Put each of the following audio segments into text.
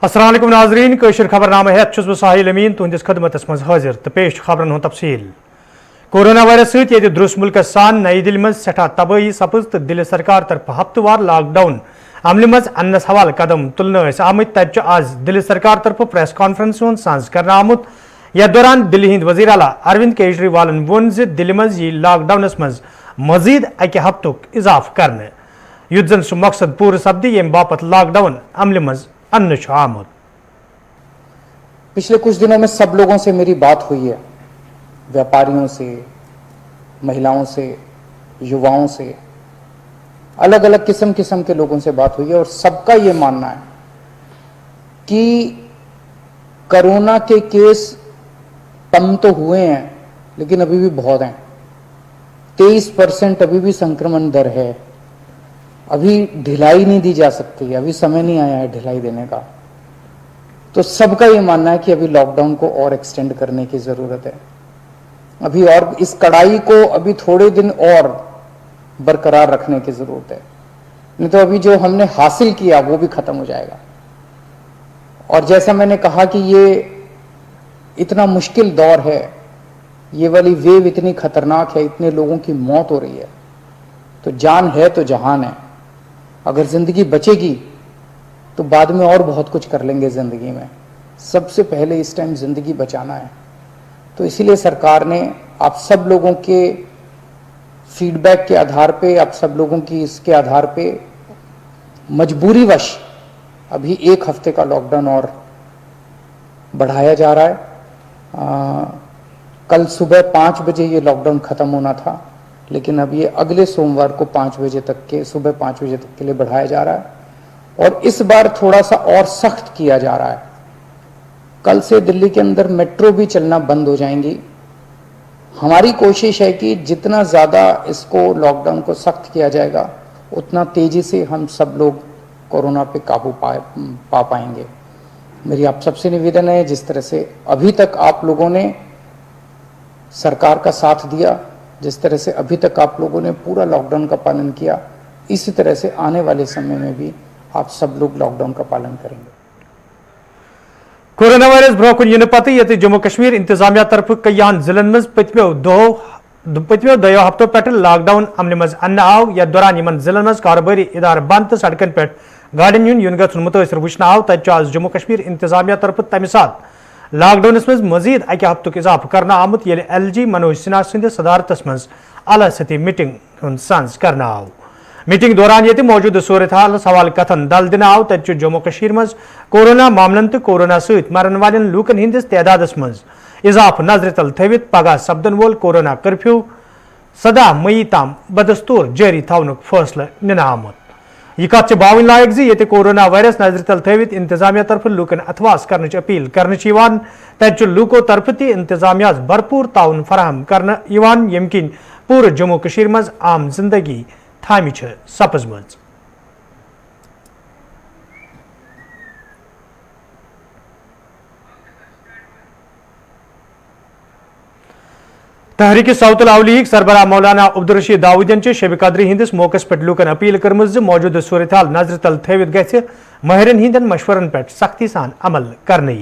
अस्सलाम वालेकुम नाज़रीन, कशर खबरनामा है बह साहिल अमीन तुहंदिस खदमतस मज हाजिर तो पेश खबरन हुंद तफसील। कोरोना वायरस सहित द्रुस मुल्कस सान नई दिल्ली मज सठा तबाही सपज तो दिल्ली सरकार तरफ हफ्तवार लॉकडाउन अमल मज अन्नस हवाल कदम तुलने आमत तब आज दिल्ली सरकार तरफ प्रेस कॉन्फ्रेंस साज कर आमुत। यथ दौरान दिल्ली हिंद वजीर आला अरविंद केजरीवाल वोन दिल्ली मज यी लॉकडाउनस मज मजीद अकि हफ्तुक इजाफ करने युद्ध जन सह मकसद पूर सपदी यम बापत लॉकडाउन अमल मज अन्य आमुत। पिछले कुछ दिनों में सब लोगों से मेरी बात हुई है, व्यापारियों से, महिलाओं से, युवाओं से, अलग अलग किस्म के लोगों से बात हुई है और सबका ये मानना है कि कोरोना के केस कम तो हुए हैं लेकिन अभी भी बहुत हैं। 23% अभी भी संक्रमण दर है। अभी ढिलाई नहीं दी जा सकती, अभी समय नहीं आया है ढिलाई देने का। तो सबका ये मानना है कि अभी लॉकडाउन को और एक्सटेंड करने की जरूरत है। अभी और इस कड़ाई को अभी थोड़े दिन और बरकरार रखने की जरूरत है, नहीं तो अभी जो हमने हासिल किया वो भी खत्म हो जाएगा। और जैसा मैंने कहा कि ये इतना मुश्किल दौर है, ये वाली वेव इतनी खतरनाक है, इतने लोगों की मौत हो रही है, तो जान है तो जहान है। अगर जिंदगी बचेगी तो बाद में और बहुत कुछ कर लेंगे जिंदगी में। सबसे पहले इस टाइम जिंदगी बचाना है। तो इसीलिए सरकार ने आप सब लोगों के फीडबैक के आधार पे, आप सब लोगों की इसके आधार पे मजबूरीवश अभी 1 हफ्ते का लॉकडाउन और बढ़ाया जा रहा है। कल सुबह 5 बजे ये लॉकडाउन खत्म होना था, लेकिन अब ये अगले सोमवार को 5 बजे तक के, सुबह 5 बजे तक के लिए बढ़ाया जा रहा है। और इस बार थोड़ा सा और सख्त किया जा रहा है। कल से दिल्ली के अंदर मेट्रो भी चलना बंद हो जाएंगी। हमारी कोशिश है कि जितना ज़्यादा इसको लॉकडाउन को सख्त किया जाएगा उतना तेज़ी से हम सब लोग कोरोना पे काबू पा पाएंगे। मेरी आप सबसे निवेदन है, जिस तरह से अभी तक आप लोगों ने सरकार का साथ दिया, जिस तरह से अभी तक आप लोगों ने पूरा लॉकडाउन का पालन किया, इसी तरह से आने वाले समय में भी आप सब लोग लॉकडाउन का पालन करेंगे। कोरोना वायरस ब्रोकुन इन पत ये जम्मू कश्मीर इंतजामिया तरफ कयान जिलन मज पत्मो 2 हफ्तों पे लॉकडाउन अमल मज अन्न आव। यथ दौरान इन जिलन मज कारोबारी इदार बंद तो सड़कन पे गाड़ियों युन गन मुतासर वुचन आव। तब आज जम्मू कश्मीर इंतजामिया तरफ तमि साथ लॉकडाउनस मज मजीद अकि हफ्तुक इजाफ करना आमुत ये LG मनोज सिन्हा सिंध सदारतस मज आला सतही मीटिंग सांस करना आव। मीटिंग दौरान ये मौजूद सूरत हाल सवाल कथन दल दिन आव। तब जम्मू कश्मीर मज कोरोना मामलन तो कोरोना सहित मरन वालन लूकन हिंदिस तदादस मज इजाफ नजर तल थवित पगह सपदन वोल कोरोना कर्फ्यू 7 मई ताम बदस्तूर जारी थवनुक फैसला निना आमुत। यह कत बावन लायक ये कोरोना वायरस नजर तल थवित इंतजामिया तरफ लूकन अथवास कर अपील कर तब लूको तरफ ती इंतजामिया भरपूर ताउन फराहम कर यम किन पूरे जम्मू कश्मीर मज आम जिंदगी थामी सपज मज। तहरीक सऊतुल अवलीग सरबराह मौलाना अब्दुल रशीद दाऊदियन शब कदर हंदिस मौके पे लूकन अपील कर मौजूद सूरत हाल नजर तल थवित गि माहिरन हिंदन मशवरन पे सख्ती सान अमल करने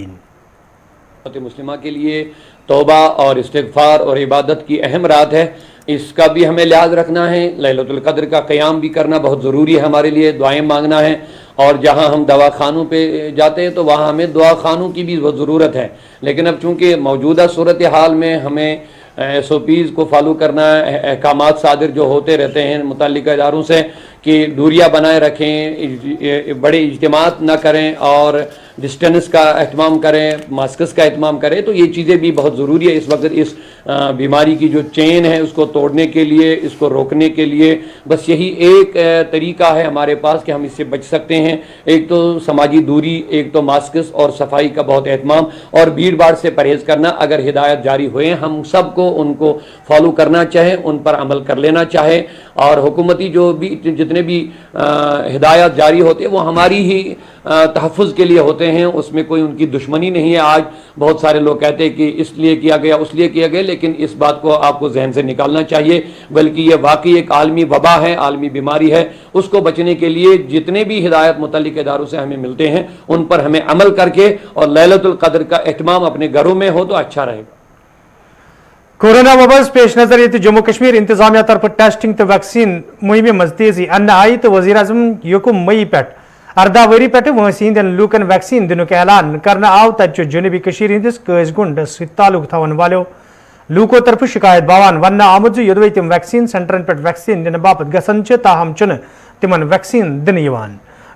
मुस्लिमा के लिए तौबा और इस्तिग़फ़ार और इबादत की अहम रात है। इसका भी हमें लिहाज रखना है। लैलतुल क़द्र का क़याम भी करना बहुत ज़रूरी है हमारे लिए, दुआएं मांगना है। और जहाँ हम दवाखानों पे जाते हैं तो वहाँ हमें दुआ खानों की भी बहुत ज़रूरत है। लेकिन अब चूँकि मौजूदा सूरत हाल में हमें SOPs को फॉलो करना है, अहकामात सादिर जो होते रहते हैं मुतल्लिका इदारों से कि दूरियां बनाए रखें, बड़े इज्तिमात ना करें और डिस्टेंस का एहतमाम करें, मास्क्स का एहतमाम करें, तो ये चीज़ें भी बहुत ज़रूरी है इस वक्त इस बीमारी की जो चेन है उसको तोड़ने के लिए, इसको रोकने के लिए। बस यही एक तरीका है हमारे पास कि हम इससे बच सकते हैं। एक तो समाजी दूरी, एक तो मास्क्स और सफाई का बहुत एहतमाम और भीड़ भाड़ से परहेज़ करना। अगर हिदायत जारी हुए हम सबको उनको फॉलो करना चाहे, उन पर अमल कर लेना चाहे। और हुकूमती जो भी जितने भी हिदायत जारी होते हैं वो हमारी ही तहफ़्फ़ुज़ के लिए होते हैं, उसमें कोई उनकी दुश्मनी नहीं है। आज बहुत सारे लोग कहते हैं कि इसलिए किया गया, उसलिए किया गया, लेकिन इस बात को आपको जहन से निकालना चाहिए, बल्कि ये वाकई एक आलमी वबा है, आलमी बीमारी है। उसको बचने के लिए जितने भी हिदायत मुतल्लिक इदारों से हमें मिलते हैं उन पर हमें अमल करके और लैलतुल क़द्र का एहतमाम अपने घरों में हो तो अच्छा रहेगा। कोरोना वबस पेश नजर ये जम्मू कश्मीर इंतजामिया तरफ टेस्टिंग तो वैक्सीन मुहिम मज तेजी अन्न आई तो वज़ीर आज़म यकुम मई पे 18 वरी पे वहसी हंदन लूकन वैक्सीन दिन ऐलान करना आव तत जनूबी हंदिस कज़गुंड ताल्लुक थवन वालों लूको तरफ शिकायत बावान वन आमुद योदवे तम वैक्सीन सेंटरन पे वैक्सीन दिन बापत गसन ताहम चुन तिमन वैक्सीन दिन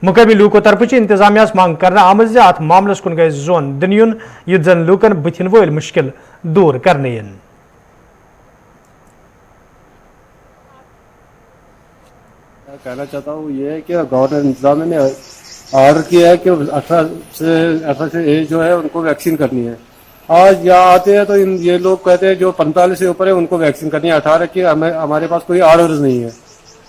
मुकामी लूको तरफ इंतजामिया मांग करना आमद अत मामलस कुन गए जोन दिन युन युत जन लूकन बुथिन वोल मुश्किल दूर करने यन। कहना चाहता हूँ ये है कि गवर्नर इंतजामिया ने ऑर्डर किया है कि 18 से एज जो है उनको वैक्सीन करनी है। आज यहाँ आते हैं तो ये लोग कहते हैं जो 45 से ऊपर है उनको वैक्सीन करनी है, 18 की हमारे पास कोई ऑर्डर नहीं है।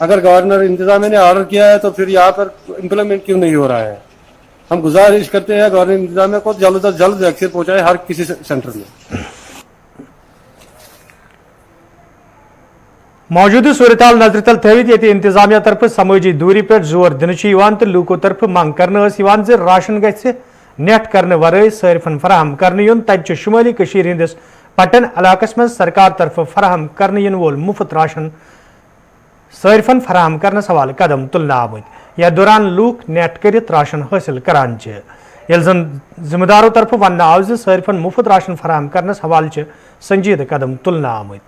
अगर गवर्नर इंतजामिया ने ऑर्डर किया है तो फिर यहाँ पर इम्प्लीमेंट क्यों नहीं हो रहा है? हम गुजारिश करते हैं गवर्नर इंतजामिया को जल्द से जल्द वैक्सीन पहुँचाए हर किसी सेंटर में। मौजूदा सूरत नजर तल थवित ये इंतजामिया तरफ समाजी दूरी पे जोर दिन तो लूको तरफ मांग कर राशन गि नेट करने वर सारिफन फराहम करने युन तत शुमाली हंदिस पटन इलाकस मज सरकार तरफ फराहम करने इन वोल मुफ्त राशन सारिफन फराहम करने हवाले कदम तुलना आमत यथ दौरान लूक नेट कर राशन हासिल करान यल जन जिम्मेदारों तरफ वन आव सारिफन मुफ्त राशन फराहम करने हवाले संजीद कदम तुलना आमत।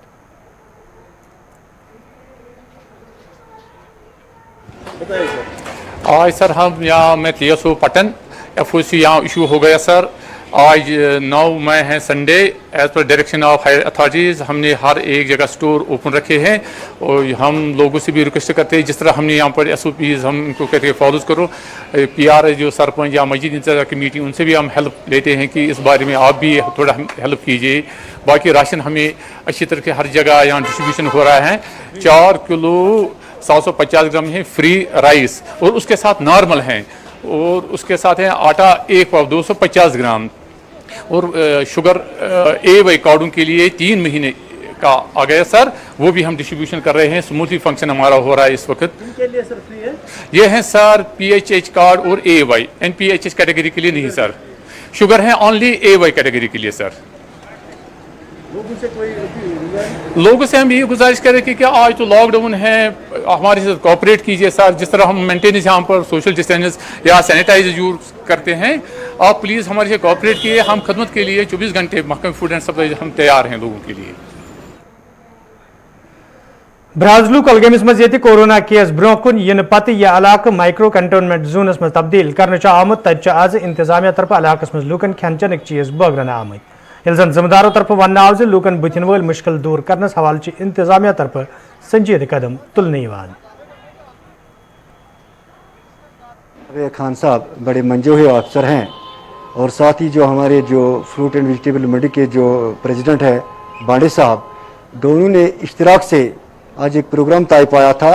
आज सर हम यहाँ मैं TSO पटन FOC यहाँ इशू हो गया सर। आज 9 मई है Sunday. As per direction of higher authorities हमने हर एक जगह स्टोर ओपन रखे हैं और हम लोगों से भी रिक्वेस्ट करते हैं जिस तरह हमने यहाँ पर SOPs हम इनको कहते हैं फॉलो करो। PR जो सरपंच या मस्जिद इंतजामिया कमेटी उनसे भी हम हेल्प लेते हैं कि इस बारे में आप भी थोड़ा हेल्प कीजिए। बाकी राशन हमें अच्छी तरह से हर जगह यहाँ डिस्ट्रीब्यूशन हो रहा है। 4 किलो 750 ग्राम है फ्री राइस और उसके साथ नॉर्मल हैं और उसके साथ है आटा 1 पाव 250 ग्राम और शुगर A कार्डों के लिए 3 महीने का आ गया सर, वो भी हम डिस्ट्रीब्यूशन कर रहे हैं। स्मूथली फंक्शन हमारा हो रहा है इस वक्त। इनके लिए सर फ्री है? ये हैं सर PHH कार्ड और AY, NPHH कैटेगरी के लिए नहीं सर। शुगर है ओनली AY कैटेगरी के लिए सर। लोगों से हम ये गुजारिश करें कि आज तो लॉकडाउन है, हमारे साथ कोऑपरेट कीजिए सर। जिस तरह हम मेंटेनेंस यहाँ पर सोशल डिस्टेंस या सैनिटाइजर यूज करते हैं, आप प्लीज़ हमारे साथ कोऑपरेट कीजिए। हम खदमत के लिए 24 घंटे महकमा फूड एंड सप्लाई हम तैयार हैं लोगों के लिए। ब्राजलू कलगमिस मज ये कोरोना केस ब्रो कुन इन पत यह इलाक माइक्रो कंटेनमेंट जोनस मज तब्दील करने आमुत तत आज इंतजामिया तरफ इलाकस मज लूकन खेन चेन चीज बगरन आमत यल जन जिम्मेदारों तरफ वन आव लूकन बुथिन वल मुश्किल दूर करने हवाले इंतजामिया तरफ संजीद कदम तुलने खान साहब बड़े मंजे हुए अफसर हैं और साथ ही जो हमारे जो फ्रूट एंड वेजिटेबल मंडी के जो प्रेसिडेंट है बांडे साहब, दोनों ने इश्तराक से आज एक प्रोग्राम तय पाया था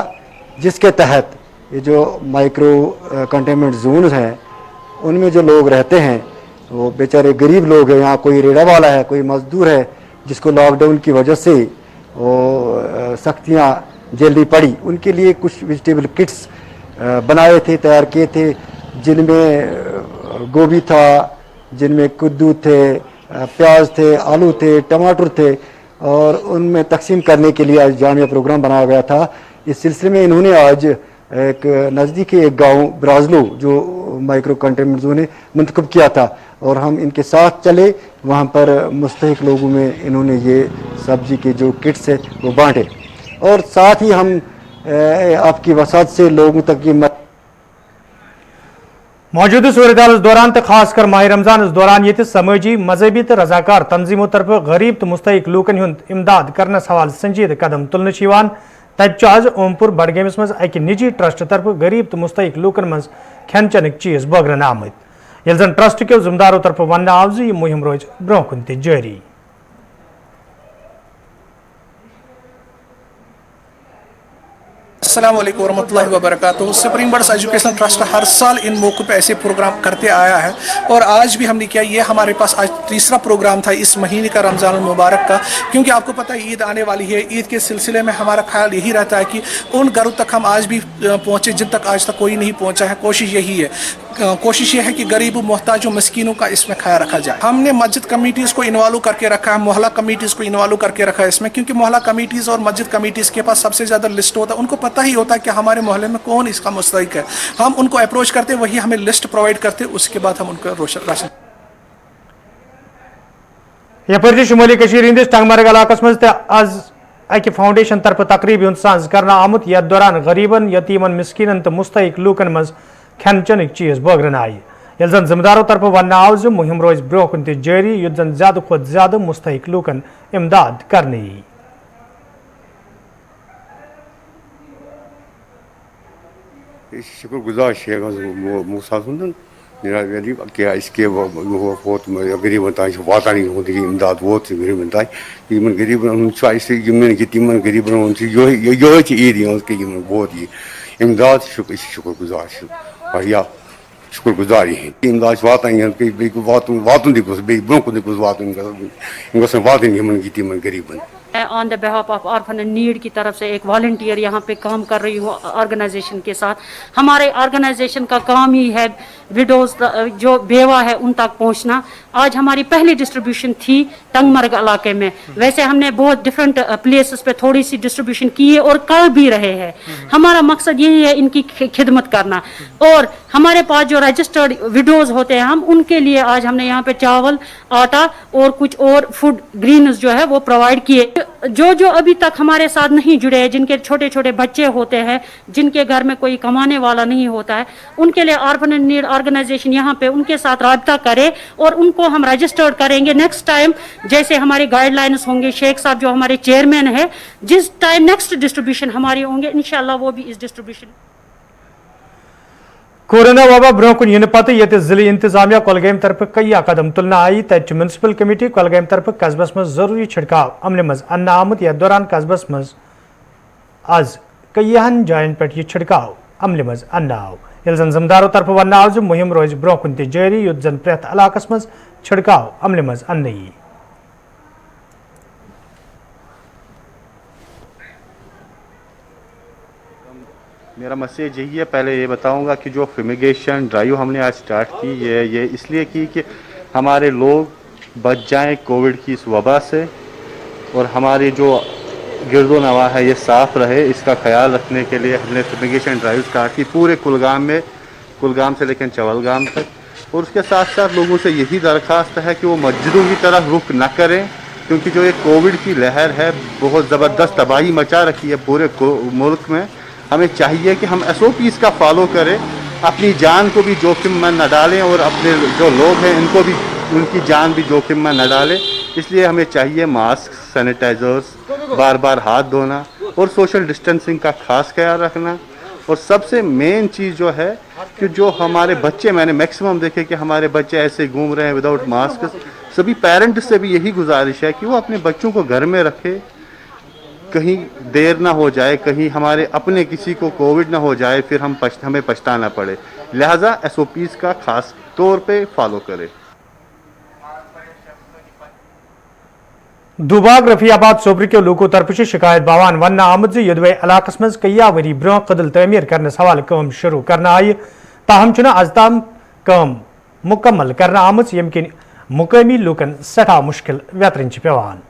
जिसके तहत ये जो माइक्रो कंटेनमेंट जोन हैं उनमें जो लोग रहते हैं वो बेचारे गरीब लोग हैं। यहाँ कोई रेड़ा वाला है, कोई मजदूर है जिसको लॉकडाउन की वजह से वो सख्तियाँ झेलनी पड़ी, उनके लिए कुछ वेजिटेबल किट्स बनाए थे, तैयार किए थे, जिनमें गोभी था, जिनमें कद्दू थे, प्याज थे, आलू थे, टमाटर थे और उनमें तकसीम करने के लिए आज जामिया प्रोग्राम बनाया गया था। इस सिलसिले में इन्होंने आज एक नज़दीकी एक गांव ब्राजलो जो माइक्रो कंटेनमेंट जोन है मुंतखब किया था और हम इनके साथ चले। वहाँ पर मुस्तहिक लोगों में इन्होंने ये सब्जी के जो किट्स है वो बांटे और साथ ही हम आपकी वसात से लोगों तक ये मौजूदा सूरत दौरान तो खासकर माह रमजान दौरान ये समाजी मजहबी तो रजाकार तंजीमों तरफ गरीब तो मुस्तहिक लूकन हुंद इमदाद करने हवाले संजीद कदम तुलने तब आज ओमपुर बडगमिस मज अक निजी ट्रस्ट तरफ गरीब तो मुस्तहिक लूकन मज खेन चेन चीज बगरन आमत यल जन ट्रस्ट के जिम्मेदारों तरफ वन आव यह मुहिम रोज ब्रो कुन जारी। अस्सलाम वालेकुम वरहमतुल्लाहि वबरकातुहू। स्प्रिंग बर्ड्स एजुकेशनल ट्रस्ट हर साल इन मौक़ों पे ऐसे प्रोग्राम करते आया है और आज भी हमने किया। ये हमारे पास आज तीसरा प्रोग्राम था इस महीने का, रमज़ान मुबारक का, क्योंकि आपको पता है ईद आने वाली है। ईद के सिलसिले में हमारा ख्याल यही रहता है कि उन घरों तक हम आज भी पहुँचे जिन तक आज तक कोई नहीं पहुँचा है। कोशिश यही है, कोशिश ये है कि गरीब मोहताजों मस्कीनों का इसमें ख्याल रखा जाए। हमने मस्जिद कमेटीज़ को इन्वॉल्व करके रखा है, मोहल्ला कमेटीज़ को इन्वॉल्व करके रखा है इसमें, क्योंकि मोहल्ला कमेटीज़ और मस्जिद कमेटीज़ के पास सबसे ज़्यादा लिस्ट होता है। उनको पता ही होता है कि हमारे मोहल्ले में कौन इसका मुस्तहिक है। हम उनको अप्रोच करते, वही हमें लिस्ट प्रोवाइड करते, उसके बाद हम उनको राशन। यपर शुमाली हंदिस टंगमर्ग इलाकस मज आज अकि फाउंडेशन तरफ तकरीब साज कर आमुत यथ दौरान गरीबन यतीमन मिस्कीनन तो मुस्तहिक लूकन मज खेन चन चीज बगरन आय। यल जन जिम्मेदारों तरफ वन आव ज मुहिम रोज ब्रो कुन जारी युत जन ज्यादा खुद ज्यादा मुस्तहिक लूकन इमदाद करने यी। शुक्रगुजार शेख मूसा क्या इसके वोत गरीबन तान वातान इमदाद वोत गरीबन तान गरीबन यतीमन गरीबन यो ईद कि वोत ये इमदाद शुक्रगुजार वारिया शुक्रगुजार इमदाद वातान वातुन ब्रोह कुन वातुन वातन यतीमन गरीबन। On the behalf of orphan and need की तरफ से एक वॉलंटियर यहाँ पे काम कर रही हूँ ऑर्गेनाइजेशन के साथ। हमारे ऑर्गेनाइजेशन का काम ही है विडोज जो बेवा है उन तक पहुँचना। आज हमारी पहली डिस्ट्रीब्यूशन थी टंगमर्ग इलाके में। वैसे हमने बहुत डिफरेंट प्लेसेस पे थोड़ी सी डिस्ट्रीब्यूशन की है और कर भी रहे हैं। हमारा मकसद यही है इनकी खिदमत करना। और हमारे पास जो रजिस्टर्ड विडोज होते हैं हम उनके लिए आज हमने यहाँ पे चावल, आटा और कुछ और फूड ग्रीन्स जो है वो प्रोवाइड किए। जो अभी तक हमारे साथ नहीं जुड़े हैं, जिनके छोटे छोटे बच्चे होते हैं, जिनके घर में कोई कमाने वाला नहीं होता है, उनके लिए ऑर्फन एंड नीड ऑर्गेनाइजेशन यहाँ पे उनके साथ राब्ता करे और उनको हम रजिस्टर्ड करेंगे। नेक्स्ट टाइम जैसे हमारे गाइडलाइंस होंगे, शेख साहब जो हमारे चेयरमैन है, जिस टाइम नेक्स्ट डिस्ट्रीब्यूशन हमारी होंगे इंशाल्लाह वो भी इस डिस्ट्रीब्यूशन। कोरोना वबा ब्रोह कुन इन पत ये जिले इंतजामिया कोलगम तरफ कई कदम तुलना आई। तथ म्यूनसिपल कमेटी कोलगम तरफ कस्बस मज जरूरी छिड़काव अमल मज अन्न आमुत। यथ दौरान कस्बस मज आज कईहन जायन पे यह छिड़काव अमल मज अन्न आव। यल जन जिम्मेदारों तरफ वन आव ज मुहिम रोज ब्रोह कुन जारी युत जन प्रेथ इलाकस मज छिड़काव अमल मज अन्न यी। मेरा मैसेज यही है, पहले ये बताऊंगा कि जो फ्यूमिगेशन ड्राइव हमने आज स्टार्ट की ये इसलिए की कि हमारे लोग बच जाएं कोविड की इस वबा से और हमारी जो गिरदो नवा है ये साफ़ रहे, इसका ख्याल रखने के लिए हमने फ्यूमिगेशन ड्राइव स्टार्ट की पूरे कुलगाम में, कुलगाम से लेकर चवलगाम तक। और उसके साथ साथ लोगों से यही दरख्वास्त है कि वो मस्जिदों की तरफ रुख न करें, क्योंकि जो ये कोविड की लहर है बहुत ज़बरदस्त तबाही मचा रखी है पूरे मुल्क में। हमें चाहिए कि हम SOPs का फॉलो करें, अपनी जान को भी जोखिम में न डालें और अपने जो लोग हैं इनको भी, उनकी जान भी जोखिम में न डालें। इसलिए हमें चाहिए मास्क, सैनिटाइजर्स, बार बार हाथ धोना और सोशल डिस्टेंसिंग का खास ख्याल रखना। और सबसे मेन चीज़ जो है कि जो हमारे बच्चे, मैंने मैक्सिमम देखे कि हमारे बच्चे ऐसे घूम रहे हैं विदाउट मास्क। सभी पेरेंट्स से भी यही गुजारिश है कि वो अपने बच्चों को घर में रखें, कहीं देर ना हो जाए, कहीं हमारे अपने किसी को कोविड ना हो जाए, फिर हमें पछताना पड़े। लिहाजा SOPs का खास तौर पे फॉलो करें। दुबाग रफियाबाद सोबरी के लोगों तरफ से शिकायत बावान वन आमद यदवे इलाकस मज कया वरी ब्रोह कदल तमीर करने सवाल कम शुरू करना आई। ताहम चुना अजताम कम मुकम्मल करना आमद यम कि मुकामी लूकन सठा मुश्किल व्यतरन पेवान।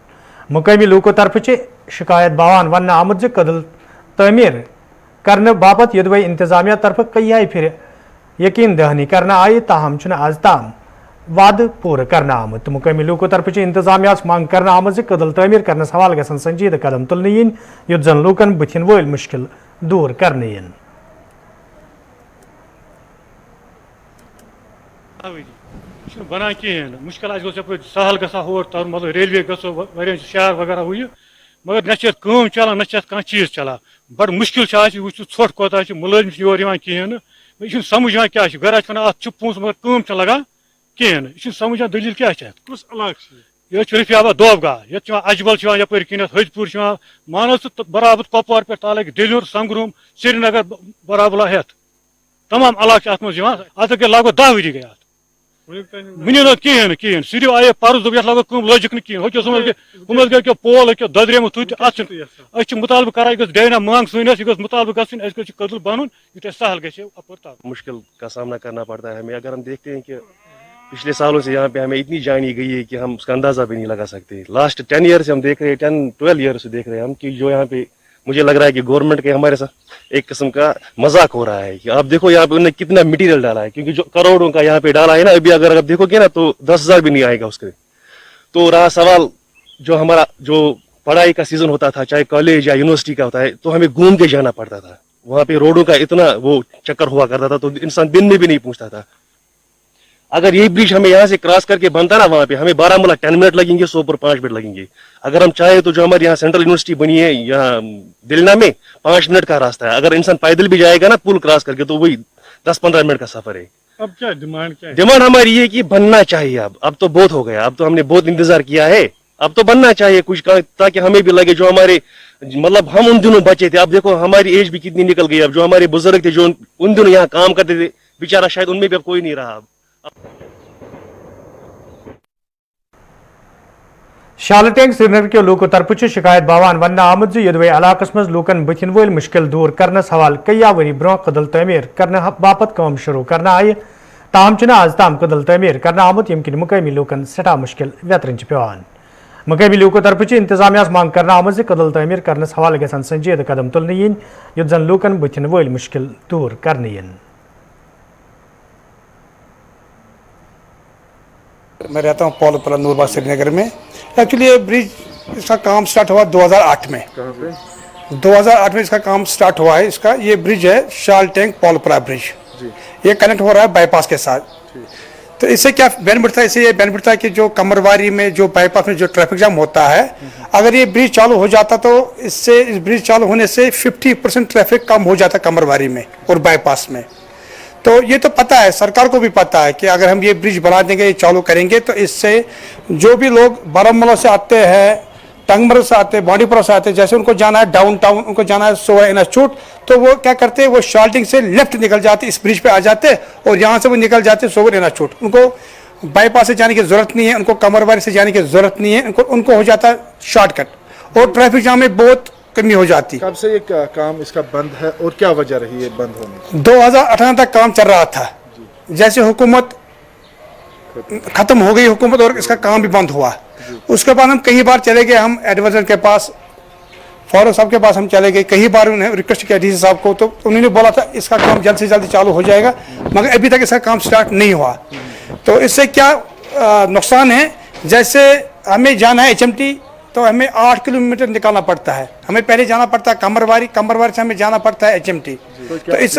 मुकामी लोगों तरफ से शिकायत बावान वन आमद कदल तमीर करने बाबत यदवे इंतजामिया तरफ कई फिर यकीन दहनी करना आई। ताहम चुना अजताम वाद पूरा करना आमद। तो मुकामी लोगों तरफ से इंतजामिया मांग करना आमद कदल तमीर करने सवाल गसन संजीदा कदम तुलने इन युत जन लूकन बुथिन वोल मुश्किल दूर करने इन। बना कहें मुश्किल सहल गा और मतलब रेलवे गो शहर वगैरह हुई, मगर न चलान न कह चीज चलान। बड़ मुश्किल वो ोट कोता मुलाजिम योर कहें यह समझ क्या घर वन अत पोस मगर कम लगा कहें यह समझ दलील क्या ये रफियाबाद दोबगा ये अजबल यपर किनत हजपुर मान बराबर कपवार पे ताल दिल्ली संगरूम श्रीनगर बराबर हेत तमाम इलाक अत अत गए लग 10 वरी गए वन कहें सिर्फ आये पर्स दोप लग लजिक कहें गए पोल ददरेम तुत मुतालबह कर डेना मांग सुनस यह मुतालबह गि कदल बन यू सहल गए मुश्किल का सामना करना पड़ता है हमें। अगर हम देखते हैं कि पिछले सालों से यहाँ पे हमें इतनी जानी गई है कि हम उसका अंदाजा भी नहीं लगा सकते। लास्ट 10 ईयर से हम देख रहे हैं, 10-12 ईयर से देख रहे हैं हम कि जो यहाँ पे मुझे लग रहा है कि गवर्नमेंट के हमारे साथ एक किस्म का मजाक हो रहा है कि आप देखो यहाँ पे उन्होंने कितना मटेरियल डाला है, क्योंकि जो करोड़ों का यहाँ पे डाला है ना, अभी अगर आप देखोगे ना तो 10,000 भी नहीं आएगा उसके। तो रहा सवाल जो हमारा जो पढ़ाई का सीजन होता था, चाहे कॉलेज या यूनिवर्सिटी का होता है, तो हमें घूम के जाना पड़ता था। वहाँ पे रोडों का इतना वो चक्कर हुआ करता था तो इंसान दिन में भी नहीं पहुंचता था। अगर ये ब्रिज हमें यहाँ से क्रॉस करके बनता ना, वहाँ पे हमें बारामूला 10 मिनट लगेंगे, सोपोर 5 मिनट लगेंगे। अगर हम चाहे तो जो हमारे यहाँ सेंट्रल यूनिवर्सिटी बनी है यहाँ दिलना में 5 मिनट का रास्ता है। अगर इंसान पैदल भी जाएगा ना पुल क्रॉस करके तो वही 10-15 मिनट का सफर है। अब क्या डिमांड क्या है? डिमांड हमारी ये कि बनना चाहिए। अब तो बहुत हो गया, अब तो हमने बहुत इंतजार किया है, अब तो बनना चाहिए कुछ का, ताकि हमें भी लगे जो हमारे मतलब हम उन दिनों बचे थे। अब देखो हमारी एज भी कितनी निकल गई। अब जो हमारे बुजुर्ग थे जो उन दिनों यहाँ काम करते थे, बेचारा शायद उनमें भी अब कोई नहीं रहा। शालटेंग श्रीनगर के लोगों तरफ शिकायत बावान वन आमद यदवे इलाकस मज लूकन बथिन वल मुश्किल दूर करने हवाल कया वरी ब्रोह कदल तमीर करने बापत काम शुरू करना आये, ताहम आज ताम कदल तमीर करना आमुत यम किन मुकामी लूकन सठा मुश्किल वेतरन पेवान। मुकामी लूकों तरफ इंतजामिया मांग करना आमद कदल तमीर करने हवाल गसन संजीद कदम तुलने yin युद्ध जन लूकन बथिन वल मुश्किल दूर करने yin। मैं रहता हूँ पौलपुरा नूरबाग श्रीनगर में। एक्चुअली ये ब्रिज इसका काम स्टार्ट हुआ 2008 में। 2008 में इसका काम स्टार्ट हुआ है। इसका ये ब्रिज है शालटेंग पौलपुरा ब्रिज, ये कनेक्ट हो रहा है बाईपास के साथ। तो इससे क्या बेनिफिट था? इससे ये बेनिफिट था कि जो कमरवारी में जो बाईपास में जो ट्रैफिक जाम होता है, अगर ये ब्रिज चालू हो जाता तो इससे इस ब्रिज चालू होने से 50% ट्रैफिक कम हो जाता कमरवारी में और बाईपास में। तो ये तो पता है, सरकार को भी पता है कि अगर हम ये ब्रिज बना देंगे, चालू करेंगे, तो इससे जो भी लोग बारामूला से आते हैं, टंगमर से आते हैं, बांडीपुरा से आते हैं, जैसे उनको जाना है डाउन टाउन, उनको जाना है सोवा इंस्टीट्यूट, तो वो क्या करते हैं, वो शाल्टिंग से लेफ्ट निकल जाते, इस ब्रिज पे आ जाते और यहाँ से वो निकल जाते सोवर इंस्टीट्यूट। उनको बाईपास से जाने की जरूरत नहीं है, उनको कमरवारी से जाने की जरूरत नहीं है, उनको हो जाता है शॉर्टकट और ट्रैफिक जाम में बहुत कमी हो जाती। कब से ये काम इसका बंद है और क्या वजह रही है बंद होने की? 2018 तक काम चल रहा था, जैसे हुकूमत खत्म हो गई हुकूमत और इसका काम भी बंद हुआ। उसके बाद हम कई बार चले गए, हम एडवाइजर के पास, फारूक साहब के पास हम चले गए, कई बार उन्हें रिक्वेस्ट किया डीसी साहब को, तो उन्होंने बोला था इसका काम जल्द से जल्द चालू हो जाएगा, मगर अभी तक इसका काम स्टार्ट नहीं हुआ। तो इससे क्या नुकसान है, जैसे हमें जाना है HMT तो हमें 8 किलोमीटर निकालना पड़ता है, हमें पहले जाना पड़ता है कमरवारी, कमरवारी से हमें जाना पड़ता है HMT। तो इस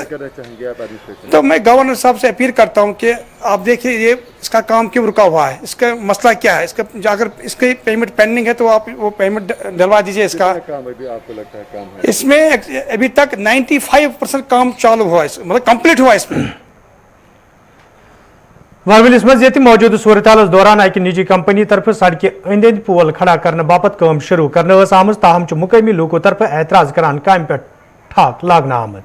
तो मैं गवर्नर साहब से अपील करता हूं कि आप देखिए ये इसका काम क्यों रुका हुआ है, इसका मसला क्या है, इसका अगर इसकी पेमेंट पेंडिंग है तो आप वो पेमेंट डलवा दीजिए। इसका काम अभी आपको लगता है काम है? इसमें अभी तक 95% काम चालू हुआ है, मतलब कंप्लीट हुआ इसमें। वारविलिस मज ये मौजूद सूरत हाल दौरान अक निजी कंपनी तरफ सड़क अंद अंद पोल खड़ा करने बापत काम शुरू करने आमज, ताहम मुकामी लूकों तरफ एतराज करान काम पे ठाक लागना आमज।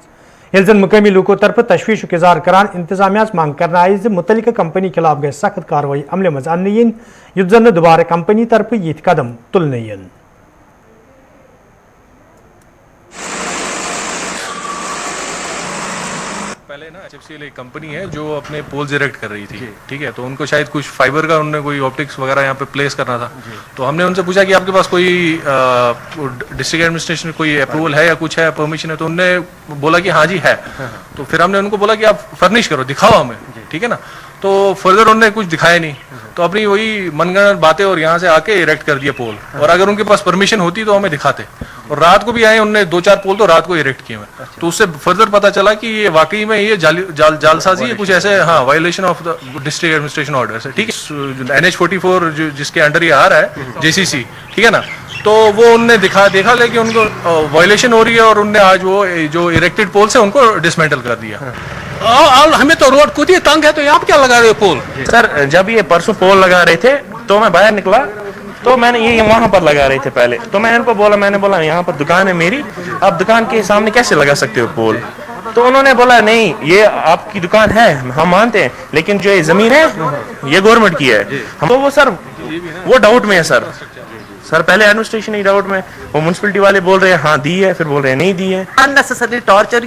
ये जन मुकामी लूकों तरफ तशवीश इजहार करान इंतजामिया मांग करना आई मुतलिक कंपनी खिलाफ गए सख्त कार्रवाई अमले मज अन्न yin युद्ध जन दोबारा कंपनी तरफ ये कदम तुलने yin। पहले ना HFCL एक कंपनी है जो अपने पोल्स इरेक्ट कर रही थी, ठीक है, तो उनको शायद कुछ फाइबर का उन्होंने कोई ऑप्टिक्स वगैरह यहाँ पे प्लेस करना था। तो हमने उनसे पूछा कि आपके पास कोई डिस्ट्रिक्ट एडमिनिस्ट्रेशन में कोई अप्रूवल है या कुछ है, परमिशन है, तो उन्होंने बोला कि हाँ जी है। तो फिर हमने उनको बोला कि आप फर्निश करो, दिखाओ हमें, ठीक है ना। तो फर्दर उन्होंने कुछ दिखाया नहीं, तो अपनी वही मनगढ़ंत बातें और यहाँ से आके इरेक्ट कर दिया पोल, और अगर उनके पास परमिशन होती तो हमें दिखाते। और रात को भी आए, उन्होंने 2-4 पोल तो रात को इरेक्ट किए हुए। तो उससे फर्दर पता चला कि ये वाकई में ये जालसाजी है, कुछ ऐसे, हाँ, violation of the district administration order है, ठीक है। NH-44 जिसके अंडर ये आ रहा है, JCC, ठीक है ना, तो वो उनने देखा लेकिन उनको वायलेशन हो रही है, और उनने आज वो जो इरेक्टेड पोल्स है उनको डिसमेंटल कर दिया। हमें तो रोड खुद ही तंग है, तो यहाँ क्या लगा रहे हो पोल? सर जब ये परसों पोल लगा रहे थे तो मैं बाहर निकला तो मैंने ये वहाँ पर लगा रहे थे पहले, तो मैंने उनको बोला, यहाँ पर दुकान है मेरी, आप दुकान के सामने कैसे लगा सकते हो पोल? तो उन्होंने बोला नहीं, ये आपकी दुकान है, हम मानते हैं, लेकिन जो ये जमीन है ये गवर्नमेंट की है। तो वो सर वो डाउट में है सर पहले एडमिनिस्ट्रेशन ही डाउट में, वो म्युनिसिपैलिटी वाले बोल रहे हैं हाँ दी है, फिर बोल रहे हैं नहीं दी है। Unnecessary torture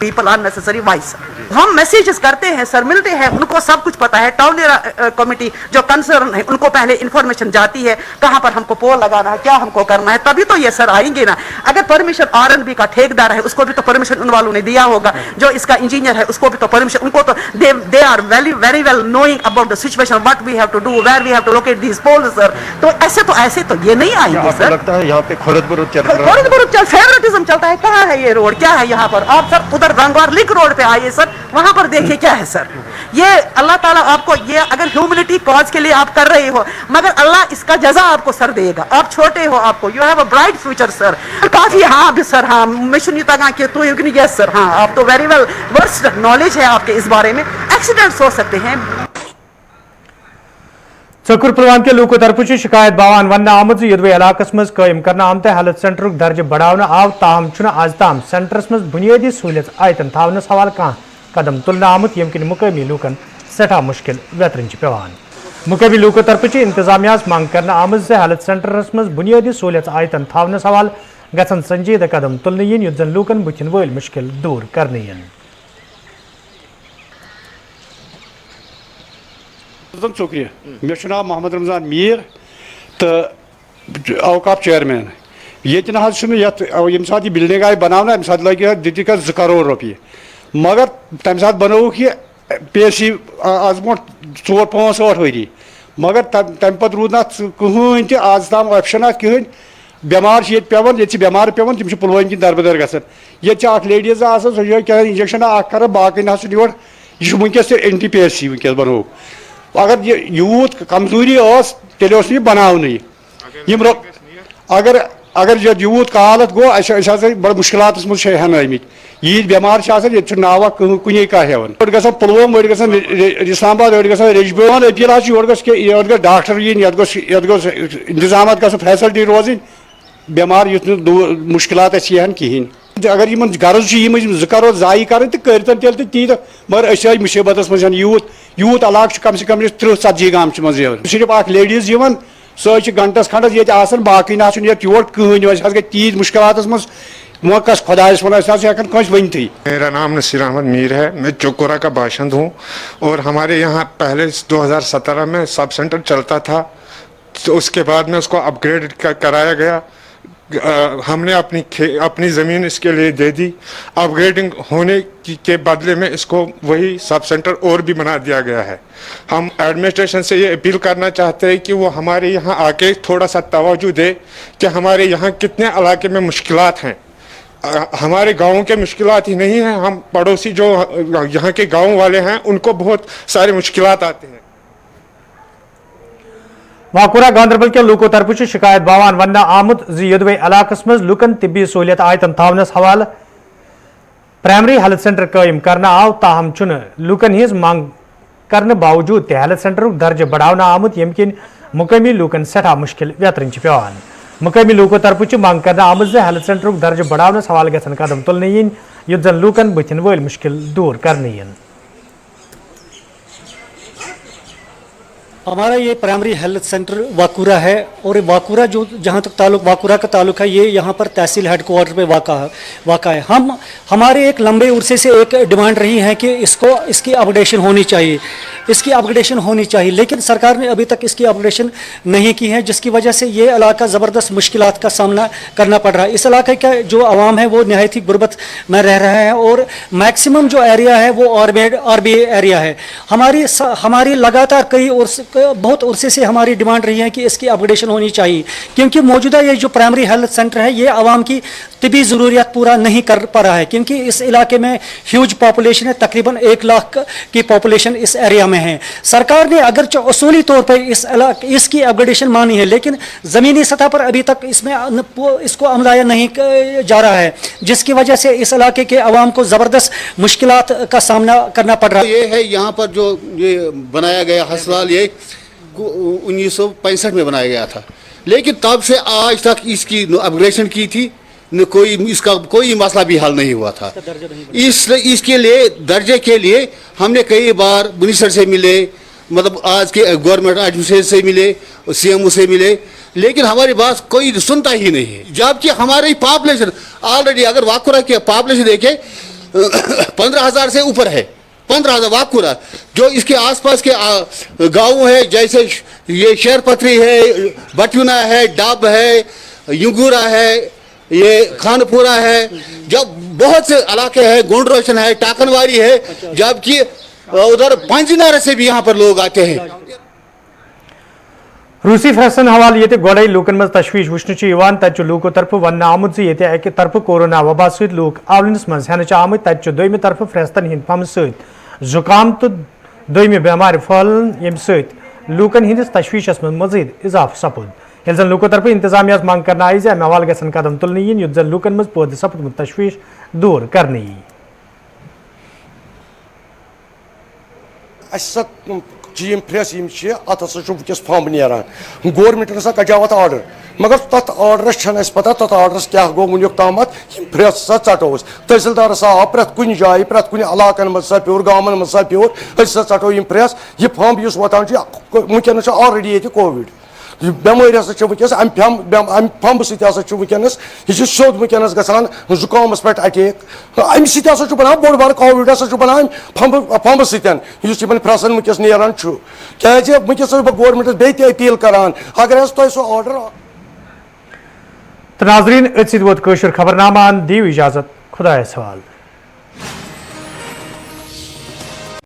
people, unnecessary vice. हम मैसेजेस करते हैं सर, मिलते हैं, उनको सब कुछ पता है। टाउन कमेटी जो कंसर्न है उनको पहले इन्फॉर्मेशन जाती है कहाँ पर हमको पोल लगाना है, क्या हमको करना है, तभी तो ये सर आएंगे ना। अगर परमिशन आरएनबी का ठेकेदार है उसको भी तो परमिशन उन वालों ने दिया होगा, जो इसका इंजीनियर है उसको भी तो परमिशन, उनको तो they are very well knowing about the situation, what we have to do, where we have to locate these poles sir. तो ऐसे तो ये नहीं आएंगे सर। लगता है यहाँ पे खुरद-बुरुद चल रहा है, खुरद-बुरुद फेवरेटिज्म चलता है। कहाँ है ये रोड, क्या है यहाँ पर? आप सर उधर रंगवार लिंक रोड पे आइए सर, वहां पर देखिए क्या है सर। ये अल्लाह ताला आपको, ये अगर ह्यूमैनिटी कॉज के लिए आप कर रहे हो, मगर अल्लाह इसका जजा आपको सर देगा। आप छोटे हो, आपको you have a bright future sir. काफी हाँ भी सर, हाँ मिशन युतगा के तो यस सर, हाँ आप तो वेरी वेल वर्स्ट नॉलेज है आपके इस बारे में। एक्सीडेंट्स हो सकते हैं। चकुर पुलवाम के लूको तरफ शिकायत बावान वन आमद यदवे इलाकस मज कायम करना आमत हेल्थ सेंटर दर्ज बढ़ाना आव, ताहम आज ताम सेंटरस मज बुनियादी सहूलियत आयतन थावनस हवाल कह कदम तुलना आमत यम मुकामी लूकन सठा मुश्किल वेतरन पेवान। मुकामी लूको तरफ इंतजामिया मांग करना आमद से हेल्थ सेंटरस मज बुनियादी सहूलियत आयतन थावनस हवाल गसन संजीदा कदम तुलने युत जन लूकन बुथिन वल मुश्किल दूर करने। शुक्रिया, मे नाव मोहम्मद रमजान मीर तो औकाफ चेयरमैन। ये ये सात ये बिल्डिंग आई बनाना अम सात लगे दिख 2 करोड़ रुपये, मगर तम सात बनोक ये PSC आज ब्रो 4-5-8 वरी, मगर तम पे रूद ना कहन तह आज तम ऑप्शन कहन। बेमार पेवान, ये बेमार पेवान, तम पुलवाम कि दरबदर गसान। ये लेडीज सो क्या इंजेक्शन कर बाकी ना योर, यह वनकस NTPSC वनकस बनोक। अगर ये यूत कमजोरी तेल यह बनावनी, अगर यूत कालत गो बड़ मुश्किलात मज हन आमित। यीत बेमार ये नावा कुन कह हेवन ग पुलवाम वे ग इस्लामाबाद वे ग रेजबान। अपील योर ग डॉक्टर yin इंतजाम फैसिलिटी रोजन, बेमार युत मुश्किलात हन कहें। अगर इन गर्ज 2 करोड़ जाय कर करतन तेल ती, मगर मुसीबत मज यूत इलाक कम से कम 30-40 गाम मज सिर्फ लेडीज सो घंटस खंडस ये बाकी ना योर कहन गई तीज मुश्किलात मज मौकस खुदायस वन वन थी। मेरा नाम नसीर अहमद मीर है, मैं चोकोरा का बाशिंद हूँ और हमारे यहाँ पहले 2017 में सब सेंटर चलता था, तो उसके बाद में उसको अपग्रेड कराया गया। हमने अपनी ज़मीन इसके लिए दे दी। अपग्रेडिंग होने के बदले में इसको वही सब सेंटर और भी बना दिया गया है। हम एडमिनिस्ट्रेशन से ये अपील करना चाहते हैं कि वो हमारे यहाँ आके थोड़ा सा तवज्जो दे कि हमारे यहाँ कितने इलाके में मुश्किलात हैं। हमारे गाँव के मुश्किलात ही नहीं हैं, हम पड़ोसी जो यहाँ के गाँव वाले हैं उनको बहुत सारे मुश्किलात आते हैं। वाकुरा गांधरबल के लूको तरफ शिकायत बावान वन आमुद यदवे इलाकस मज लुकन तिब्बी सहूलियत आयतन थावनस हवाल प्राइमरी हेल्थ सेंटर कायम करना आव, ताहम लुकन हिज मांग करने बावजूद हेल्थ सेंटर दर्ज बढ़ाना आमुद यम किन मुकामी लुकन सठा मुश्किल वेतरन पेवान। मुकामी लूको तरफ मांग करना आमुद से हेल्थ सेंटर दर्ज बढ़ानस हवाल गसन कदम तुलने युत जन लुकन बुथिन वल मुश्किल दूर करने। हमारा ये प्राइमरी हेल्थ सेंटर वाकुरा है और वाकुरा जो जहाँ तक वाकुरा का ताल्लुक है, ये यहाँ पर तहसील हेडक्वार्टर पे वाक़ा है। हमारे एक लंबे उरसे से एक डिमांड रही है कि इसकी अपग्रेडेशन होनी चाहिए, लेकिन सरकार ने अभी तक इसकी अपग्रेडेशन नहीं की है, जिसकी वजह से ये इलाका ज़बरदस्त मुश्किलात का सामना करना पड़ रहा है। इस इलाके का जो आवाम है वो नहायत ही गुर्बत में रह रहा है और मैक्सिमम जो एरिया है वो आरबी एरिया है। हमारी लगातार बहुत उर्से से हमारी डिमांड रही है कि इसकी अपग्रेडेशन होनी चाहिए, क्योंकि मौजूदा ये जो प्राइमरी हेल्थ सेंटर है ये आवाम की तिबी ज़रूरियात पूरा नहीं कर पा रहा है, क्योंकि इस इलाके में ह्यूज पॉपुलेशन है, तकरीबन 1 लाख की पॉपुलेशन इस एरिया में है। सरकार ने अगर असूली तौर पर इसकी अपग्रेडेशन मानी है, लेकिन ज़मीनी सतह पर अभी तक इसको अमलाया नहीं जा रहा है, जिसकी वजह से इस इलाके के अवाम को ज़बरदस्त मुश्किलात का सामना करना पड़ रहा है। ये है यहाँ पर जो ये बनाया गया अस्पताल, ये 1965 में बनाया गया था। लेकिन तब से आज तक इसकी अपग्रेडेशन की थी, इसका कोई मसला भी हल नहीं हुआ था। इसके लिए दर्जे के लिए हमने कई बार मिनिस्टर से मिले, मतलब आज के गवर्नमेंट एडमिनिस्ट्रेशन से मिले, CMO से मिले, लेकिन हमारी बात कोई सुनता ही नहीं है। जबकि हमारी पॉपुलेशन ऑलरेडी, अगर वाकुरा की पॉपुलेशन देखें 15,000 से ऊपर है, 15,000 वाकुरा। जो इसके आसपास के गाँव है, जैसे ये शेरपत्री है, बटुना है, डब है, युगुरा है, ये खानपुरा है, जब बहुत से इलाके हैं, गोंड रोशन है, टाकनवारी है, जबकि उधर पंजनारा से भी यहाँ पर लोग आते हैं। रूसी फैसन हवाले ये गोड़े लूकन मज तशवीश वुचन तत लूको तरफ वन आमुत ये अक तरफ कोरोना वबा सत लूक आवलनस मज हेन आमत तत दोम तरफ फ्रेस्तन हिंद फम सत जुकाम तो दोम बेमार फहलन यम सत लूकन हिंदिस तशवीशस मज मजीद इजाफ सपुद। यह जन लूको तरफ इंतजामिया मांग करना आई अमे हवाले गसन कदम तुलने इन युत जन लूकन मज पौध सपुदमुत तशवीश दूर करने यम फ्रेस अत वस फंब नान गवर्नमेंट हसा कजाव आर्डर, मगर तथ आर्डरस पता तथ आर्डरस क्या गो वुनिक ताम फ्रेस सा चटो तहसीलदार आव प्रत कुन जाए प्रत कुन इलाकन मज सा प्योर गाँवन मज सा प्योर सा चटो यम फ्रेस यह फंब वातान वनस ऑलरेडी ये कोविड बेमारी वनस अम फंब सनस यह सोद वनस गसान जुकामस पे अटैक अमि सत बना बोड़ बार कोविड बना फंब सतन फ्रेसन वनस नान क्या वनस गवर्नमेंट बे अपील करान अगर तुम सो ऑर्डर। तो नाजरीन अत वोत खबरनामा, दीव इजाजत, खुदा सवाल।